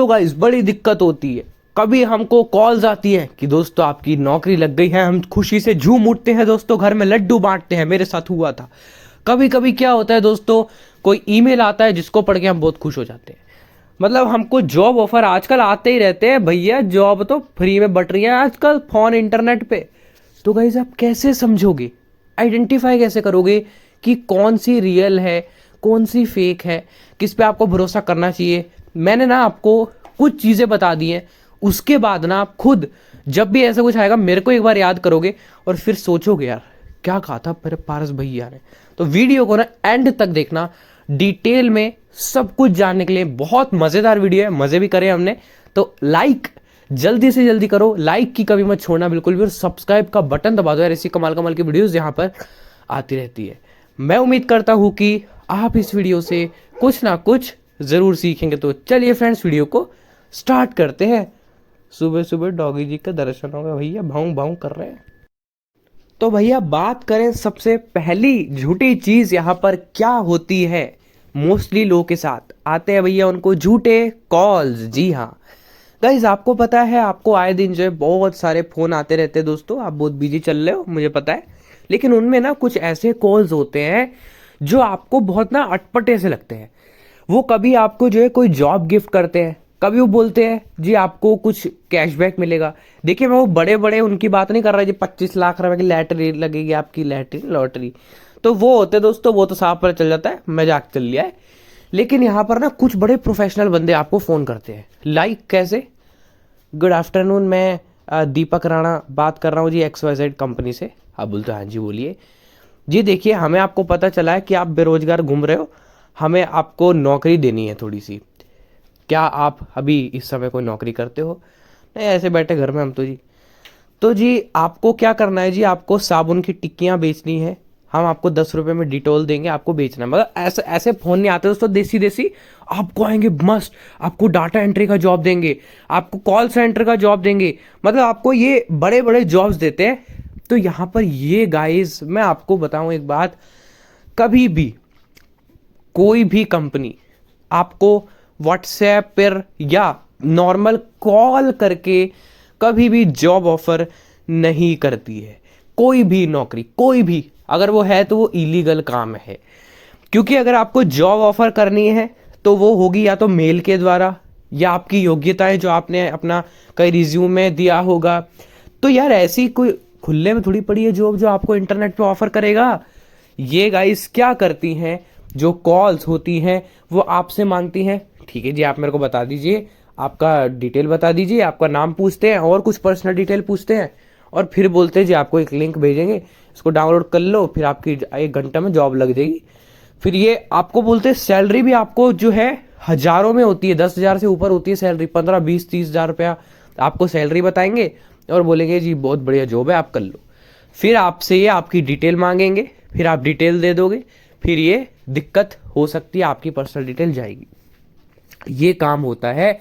दोस्तों गाइस बड़ी दिक्कत होती है। कभी हमको कॉल्स आती हैं कि दोस्तों आपकी नौकरी लग गई है, हम खुशी से झूम उठते हैं दोस्तों, घर में लड्डू बांटते हैं, मेरे साथ हुआ था। कभी कभी क्या होता है दोस्तों, कोई ईमेल आता है जिसको पढ़ के हम बहुत खुश हो जाते हैं। मतलब हमको जॉब ऑफर आजकल आते ही रहते हैं, भैया जॉब तो फ्री में बट रही है आजकल फोन इंटरनेट पे। तो गाइस आप कैसे समझोगे, आइडेंटिफाई कैसे करोगे कि कौन सी रियल है कौन सी फेक है, किस पे आपको भरोसा करना चाहिए? मैंने ना आपको कुछ चीज़ें बता दी हैं, उसके बाद ना आप खुद जब भी ऐसा कुछ आएगा मेरे को एक बार याद करोगे और फिर सोचोगे यार क्या कहा था मेरे पारस भैया ने। तो वीडियो को ना एंड तक देखना, डिटेल में सब कुछ जानने के लिए। बहुत मज़ेदार वीडियो है, मज़े भी करे हमने। तो लाइक जल्दी से जल्दी करो, लाइक की कभी मत छोड़ना बिल्कुल भी, और सब्सक्राइब का बटन दबा दो यार, ऐसी कमाल कमाल की वीडियोस यहाँ पर आती रहती है। मैं उम्मीद करता हूँ कि आप इस वीडियो से कुछ ना कुछ ज़रूर सीखेंगे। तो चलिए फ्रेंड्स वीडियो को स्टार्ट करते हैं। सुबह सुबह डॉगी जी का दर्शन होगा, भैया भाऊ भाऊ कर रहे हैं। तो भैया बात करें सबसे पहली झूठी चीज़ यहाँ पर क्या होती है, मोस्टली लोगों के साथ आते हैं भैया उनको झूठे कॉल्स। जी हाँ गाइज, आपको पता है आपको आए दिन जो है बहुत सारे फ़ोन आते रहते हैं दोस्तों, आप बहुत बिजी चल रहे हो मुझे पता है, लेकिन उनमें ना कुछ ऐसे कॉल्स होते हैं जो आपको बहुत ना अटपटे से लगते हैं। वो कभी आपको जो है कोई जॉब गिफ्ट करते हैं, कभी वो बोलते हैं जी आपको कुछ कैशबैक मिलेगा। देखिए मैं वो बड़े बड़े उनकी बात नहीं कर रहा जी 25 लाख रुपए की लैटरी लगेगी आपकी, लैटरी लॉटरी तो वो होते दोस्तों, वो तो साफ पता चल जाता है मजाक चल लिया है। लेकिन यहाँ पर ना कुछ बड़े प्रोफेशनल बंदे आपको फ़ोन करते हैं। लाइक कैसे, गुड आफ्टरनून, मैं दीपक राणा बात कर रहा हूँ जी XYZ कंपनी से। आप बोलते हाँ जी बोलिए जी, देखिए हमें आपको पता चला है कि आप बेरोजगार घूम रहे हो, हमें आपको नौकरी देनी है थोड़ी सी, क्या आप अभी इस समय कोई नौकरी करते हो? नहीं ऐसे बैठे घर में हम तो जी आपको क्या करना है जी, आपको साबुन की टिक्कियाँ बेचनी है, हम आपको 10 रुपये में डिटॉल देंगे, आपको बेचना है। मतलब ऐसे ऐसे फ़ोन नहीं आते दोस्तों देसी देसी, आपको आएंगे मस्त, आपको डाटा एंट्री का जॉब देंगे, आपको कॉल सेंटर का जॉब देंगे, मतलब आपको ये बड़े बड़े जॉब्स देते हैं। तो यहाँ पर ये गाइस मैं आपको बताऊँ एक बात, कभी भी कोई भी कंपनी आपको व्हाट्सएप पर या नॉर्मल कॉल करके कभी भी जॉब ऑफर नहीं करती है। कोई भी नौकरी, कोई भी, अगर वो है तो वो इलीगल काम है। क्योंकि अगर आपको जॉब ऑफर करनी है तो वो होगी या तो मेल के द्वारा, या आपकी योग्यताएं जो आपने अपना कई रिज्यूम में दिया होगा। तो यार ऐसी कोई खुले में थोड़ी पड़ी है जॉब जो आपको इंटरनेट पे ऑफर करेगा। ये गाइस क्या करती हैं, जो कॉल्स होती हैं वो आपसे मांगती हैं, ठीक है जी आप मेरे को बता दीजिए, आपका डिटेल बता दीजिए, आपका नाम पूछते हैं और कुछ पर्सनल डिटेल पूछते हैं, और फिर बोलते हैं जी आपको एक लिंक भेजेंगे, इसको डाउनलोड कर लो, फिर आपकी 1 घंटा में जॉब लग जाएगी। फिर ये आपको बोलते हैं सैलरी भी आपको जो है हज़ारों में होती है, 10,000 से ऊपर होती है सैलरी, 15, 20, 30,000 रुपया आपको सैलरी बताएंगे और बोलेंगे जी बहुत बढ़िया जॉब है आप कर लो। फिर आपसे ये आपकी डिटेल मांगेंगे, फिर आप डिटेल दे दोगे, फिर ये दिक्कत हो सकती है, आपकी पर्सनल डिटेल जाएगी। ये काम होता है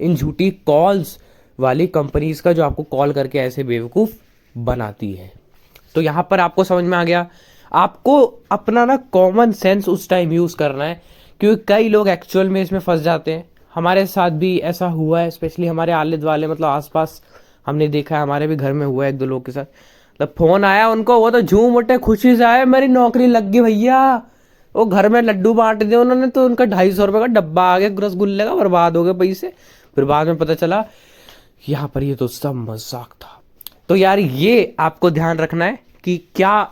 इन झूठी कॉल्स वाली कंपनीज का, जो आपको कॉल करके ऐसे बेवकूफ़ बनाती है। तो यहाँ पर आपको समझ में आ गया, आपको अपना ना कॉमन सेंस उस टाइम यूज़ करना है, क्योंकि कई लोग एक्चुअल में इसमें फंस जाते हैं। हमारे साथ भी ऐसा हुआ है, स्पेशली हमारे आले दुआले मतलब आसपास हमने देखा है, हमारे भी घर में हुआ है 1-2 लोग के साथ। मतलब फ़ोन आया उनको, वो तो झूम उठे खुशी से आए, मेरी नौकरी लग गई भैया, वो घर में लड्डू बांट दिए उन्होंने, तो उनका 250 रुपये का डब्बा आ गया रसगुल्ले का, बर्बाद हो गए पैसे। फिर बाद में पता चला यहाँ पर ये तो सब मजाक था। तो यार ये आपको ध्यान रखना है कि क्या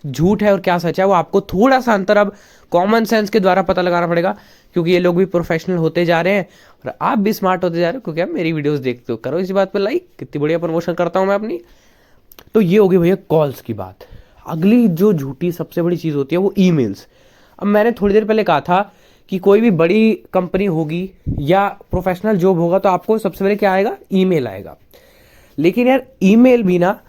झूठ है और क्या सच है, वो आपको थोड़ा सा अंतर अब कॉमन सेंस के द्वारा पता लगाना पड़ेगा, क्योंकि ये लोग भी प्रोफेशनल होते जा रहे हैं और आप भी स्मार्ट होते जा रहे हो। क्योंकि आप मेरी वीडियोस देखते हो, करो इसी बात पे लाइक, कितनी बढ़िया प्रमोशन करता हूँ मैं अपनी। तो ये होगी भैया कॉल्स की बात। अगली जो झूठी सबसे बड़ी चीज़ होती है वो ईमेल्स। अब मैंने थोड़ी देर पहले कहा था कि कोई भी बड़ी कंपनी होगी या प्रोफेशनल जॉब होगा तो आपको सबसे पहले क्या आएगा, ईमेल आएगा। लेकिन यार ईमेल भी ना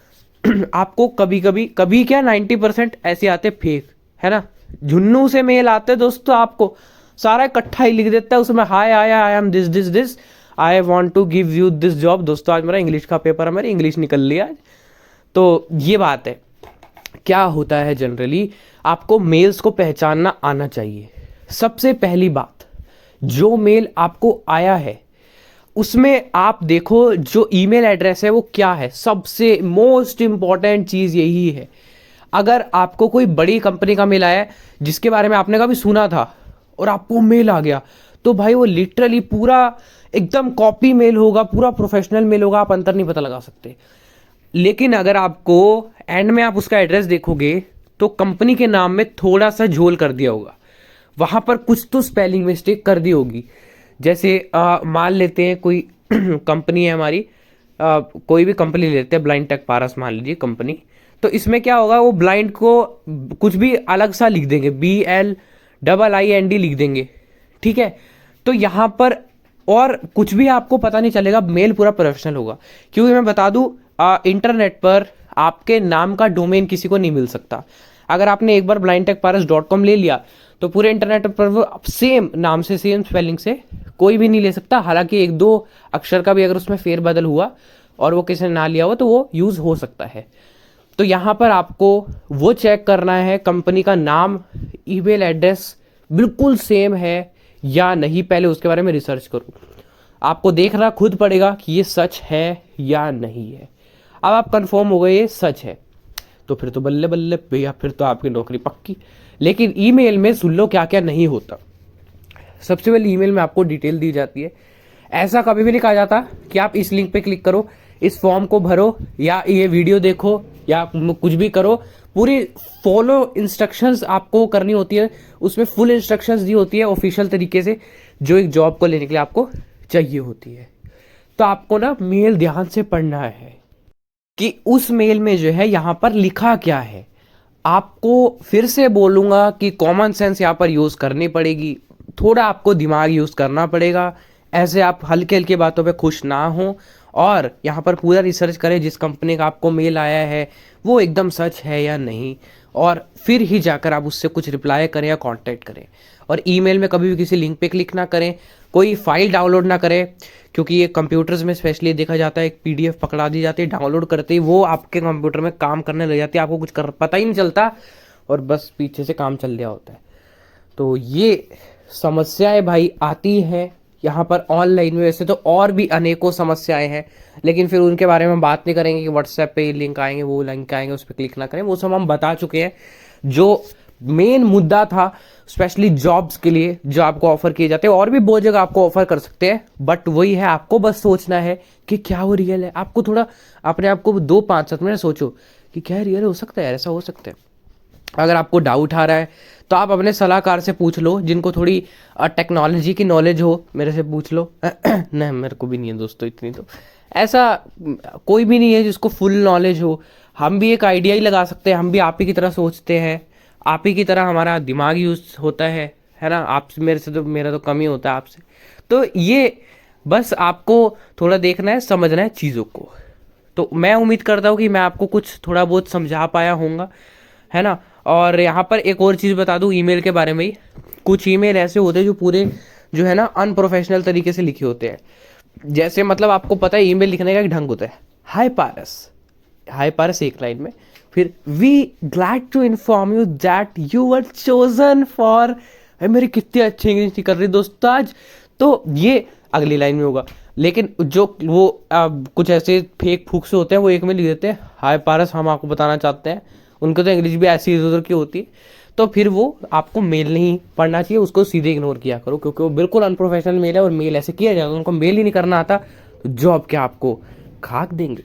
आपको कभी कभी कभी क्या 90% ऐसे आते फेक, है ना। झुन्नू से मेल आते दोस्तों, आपको सारा इकट्ठा ही लिख देता है उसमें, हाय आया I am this this this, I want to give you this job. दोस्तों आज मेरा इंग्लिश का पेपर है, मेरी इंग्लिश निकल लिया आज। तो ये बात है, क्या होता है जनरली आपको मेल्स को पहचानना आना चाहिए। सबसे पहली बात, जो मेल आपको आया है उसमें आप देखो जो ईमेल एड्रेस है वो क्या है, सबसे मोस्ट इम्पॉर्टेंट चीज़ यही है। अगर आपको कोई बड़ी कंपनी का मेल आया है जिसके बारे में आपने कभी सुना था और आपको मेल आ गया, तो भाई वो लिटरली पूरा एकदम कॉपी मेल होगा, पूरा प्रोफेशनल मेल होगा, आप अंतर नहीं पता लगा सकते। लेकिन अगर आपको एंड में आप उसका एड्रेस देखोगे तो कंपनी के नाम में थोड़ा सा झोल कर दिया होगा, वहां पर कुछ तो स्पेलिंग मिस्टेक कर दी होगी। जैसे मान लेते हैं कोई कंपनी है हमारी, कोई भी कंपनी लेते हैं, ब्लाइंड टेक पारस मान लीजिए कंपनी, तो इसमें क्या होगा, वो ब्लाइंड को कुछ भी अलग सा लिख देंगे, BLIIND लिख देंगे, ठीक है। तो यहाँ पर और कुछ भी आपको पता नहीं चलेगा, मेल पूरा प्रोफेशनल होगा। क्योंकि मैं बता दूं, इंटरनेट पर आपके नाम का डोमेन किसी को नहीं मिल सकता। अगर आपने एक बार blindtechparas.com ले लिया तो पूरे इंटरनेट पर वो सेम नाम से सेम स्पेलिंग से कोई भी नहीं ले सकता। हालांकि एक दो अक्षर का भी अगर उसमें फेरबदल हुआ और वो किसी ने ना लिया हो तो वो यूज़ हो सकता है। तो यहाँ पर आपको वो चेक करना है कंपनी का नाम, ईमेल एड्रेस बिल्कुल सेम है या नहीं, पहले उसके बारे में रिसर्च करो। आपको देखना खुद पड़ेगा कि ये सच है या नहीं है। अब आप कंफर्म हो गए ये सच है, तो फिर तो बल्ले बल्ले भैया, फिर तो आपकी नौकरी पक्की। लेकिन ईमेल में सुन लो क्या क्या नहीं होता। सबसे पहले ईमेल में आपको डिटेल दी जाती है। ऐसा कभी भी नहीं कहा जाता कि आप इस लिंक पे क्लिक करो, इस फॉर्म को भरो, या ये वीडियो देखो, या कुछ भी करो। पूरी फॉलो इंस्ट्रक्शंस आपको करनी होती है, उसमें फुल इंस्ट्रक्शंस दी होती है ऑफिशियल तरीके से, जो एक जॉब को लेने के लिए आपको चाहिए होती है। तो आपको ना मेल ध्यान से पढ़ना है कि उस मेल में जो है यहाँ पर लिखा क्या है। आपको फिर से बोलूँगा कि कॉमन सेंस यहाँ पर यूज़ करनी पड़ेगी, थोड़ा आपको दिमाग यूज़ करना पड़ेगा। ऐसे आप हल्के हल्के बातों पे खुश ना हो, और यहाँ पर पूरा रिसर्च करें जिस कंपनी का आपको मेल आया है वो एकदम सच है या नहीं, और फिर ही जाकर आप उससे कुछ रिप्लाई करें या कांटेक्ट करें। और ईमेल में कभी भी किसी लिंक पे क्लिक ना करें, कोई फाइल डाउनलोड ना करें, क्योंकि ये कंप्यूटर्स में स्पेशली देखा जाता है, एक PDF पकड़ा दी जाती है, डाउनलोड करते ही वो आपके कंप्यूटर में काम करने लग जाती है, आपको कुछ पता ही नहीं चलता और बस पीछे से काम चल रहा होता है। तो ये समस्याएं भाई आती हैं यहाँ पर ऑनलाइन में। वैसे तो और भी अनेकों समस्याएं हैं, लेकिन फिर उनके बारे में बात नहीं करेंगे कि व्हाट्सएप पे लिंक आएंगे, वो लिंक आएंगे, उस पर क्लिक ना करें, वो सब हम बता चुके हैं। जो मेन मुद्दा था स्पेशली जॉब्स के लिए जो आपको ऑफर किए जाते हैं, और भी बहुत जगह आपको ऑफर कर सकते हैं, बट वही है, आपको बस सोचना है कि क्या वो रियल है। आपको थोड़ा अपने आप को 2-5 मिनट सोचो कि क्या रियल हो सकता है, ऐसा हो सकता है। अगर आपको डाउट आ रहा है तो आप अपने सलाहकार से पूछ लो, जिनको थोड़ी टेक्नोलॉजी की नॉलेज हो, मेरे से पूछ लो। नहीं, मेरे को भी नहीं है दोस्तों इतनी, तो ऐसा कोई भी नहीं है जिसको फुल नॉलेज हो। हम भी एक आइडिया ही लगा सकते हैं, हम भी आप ही की तरह सोचते हैं, आप ही की तरह हमारा दिमाग यूज होता है ना। आप मेरे से तो, मेरा तो कम ही होता है आपसे। तो ये बस आपको थोड़ा देखना है, समझना है चीज़ों को। तो मैं उम्मीद करता हूँ कि मैं आपको कुछ थोड़ा बहुत समझा पाया होऊंगा, है ना। और यहाँ पर एक और चीज़ बता दूँ ईमेल के बारे में ही, कुछ ईमेल ऐसे होते हैं जो पूरे जो है ना अनप्रोफेशनल तरीके से लिखे होते हैं। जैसे मतलब आपको पता है ईमेल लिखने का एक ढंग होता है, हाय पारस एक लाइन में, फिर we glad to inform you that you were chosen for, मेरी कितनी अच्छी इंग्लिश कर रही दोस्तों आज, तो ये अगली लाइन में होगा। लेकिन जो वो कुछ ऐसे फेक फूक से होते हैं, वो एक में लिख देते हैं, हाय पारस हम आपको बताना चाहते हैं। उनको तो इंग्लिश भी ऐसी इधर उधर की होती है, तो फिर वो आपको मेल नहीं पढ़ना चाहिए, उसको सीधे इग्नोर किया करो, क्योंकि वो बिल्कुल अनप्रोफेशनल मेल है। और मेल ऐसे किया जाएगा, उनको मेल ही नहीं करना आता तो जॉब क्या आपको खाक देंगे।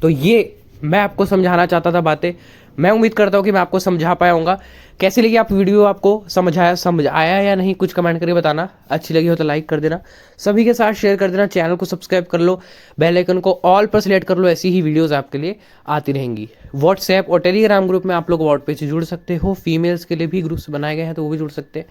तो ये मैं आपको समझाना चाहता था बातें। मैं उम्मीद करता हूँ कि मैं आपको समझा पाया हूँगा। कैसी लगी आप वीडियो, आपको समझ आया या नहीं, कुछ कमेंट करके बताना। अच्छी लगी हो तो लाइक कर देना, सभी के साथ शेयर कर देना, चैनल को सब्सक्राइब कर लो, बेल आइकन को ऑल पर सिलेक्ट कर लो, ऐसी ही वीडियोस आपके लिए आती रहेंगी। व्हाट्सएप और टेलीग्राम ग्रुप में आप लोग व्हाट पेज से जुड़ सकते हो, फीमेल्स के लिए भी ग्रुप्स बनाए गए हैं तो वो भी जुड़ सकते हैं।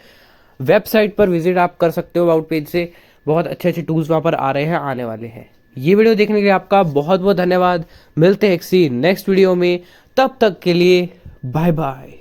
वेबसाइट पर विजिट आप कर सकते हो अबाउट पेज से, बहुत अच्छे अच्छे टूल्स वहाँ पर आ रहे हैं, आने वाले हैं। ये वीडियो देखने के लिए आपका बहुत बहुत धन्यवाद। मिलते हैं किसी नेक्स्ट वीडियो में, तब तक के लिए बाय बाय।